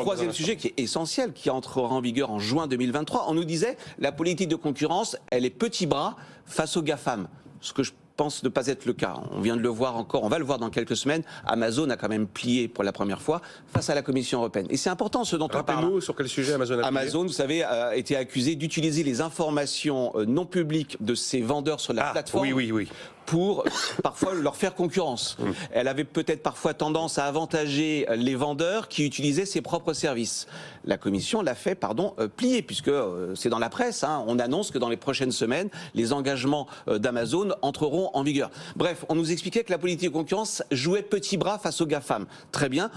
Troisième sujet qui est essentiel, qui entrera en vigueur en juin 2023, on nous disait la politique de concurrence, elle est petit bras face aux GAFAM. Ce que je pense ne pas être le cas. On vient de le voir encore, on va le voir dans quelques semaines. Amazon a quand même plié pour la première fois face à la Commission européenne. Et c'est important ce dont on parle. Rappelez-nous sur quel sujet Amazon a plié. Amazon, vous savez, a été accusé d'utiliser les informations non publiques de ses vendeurs sur la plateforme. Oui. Pour parfois leur faire concurrence. Elle avait peut-être parfois tendance à avantager les vendeurs qui utilisaient ses propres services. La Commission l'a fait, plier, puisque c'est dans la presse, on annonce que dans les prochaines semaines, les engagements d'Amazon entreront en vigueur. Bref, on nous expliquait que la politique de concurrence jouait petit bras face aux GAFAM. Très bien.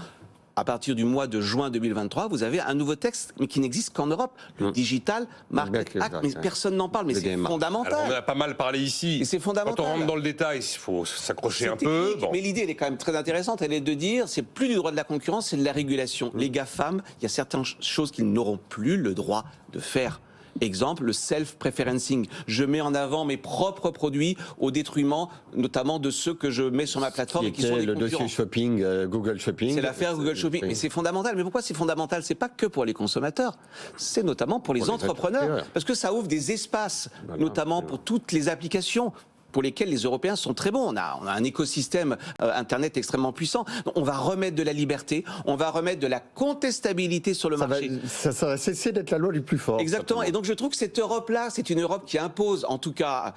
À partir du mois de juin 2023, vous avez un nouveau texte, mais qui n'existe qu'en Europe, le Digital Market Act. Mais personne n'en parle, mais c'est fondamental. Alors, on en a pas mal parlé ici. Et c'est fondamental. Quand on rentre dans le détail, il faut s'accrocher un peu. Mais l'idée, elle est quand même très intéressante. Elle est de dire, c'est plus du droit de la concurrence, c'est de la régulation. Les GAFAM, il y a certaines choses qu'ils n'auront plus le droit de faire. Exemple, le self-preferencing. Je mets en avant mes propres produits au détriment notamment de ceux que je mets sur ma plateforme et qui sont des concurrents. Le dossier shopping, Google Shopping. C'est l'affaire Google Shopping. Mais c'est fondamental. Mais pourquoi c'est fondamental? C'est pas que pour les consommateurs. C'est notamment pour les entrepreneurs. Parce que ça ouvre des espaces, notamment pour toutes les applications pour lesquels les Européens sont très bons. On a un écosystème Internet extrêmement puissant. Donc on va remettre de la liberté, on va remettre de la contestabilité sur le marché. Ça va cesser d'être la loi du plus fort. Exactement. Simplement. Et donc je trouve que cette Europe-là, c'est une Europe qui impose, en tout cas,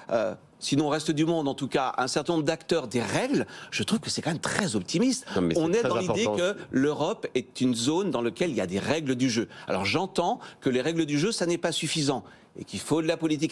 sinon au reste du monde, en tout cas, un certain nombre d'acteurs des règles. Je trouve que c'est quand même très optimiste. On est dans l'idée que l'Europe est une zone dans laquelle il y a des règles du jeu. Alors j'entends que les règles du jeu, ça n'est pas suffisant et qu'il faut de la politique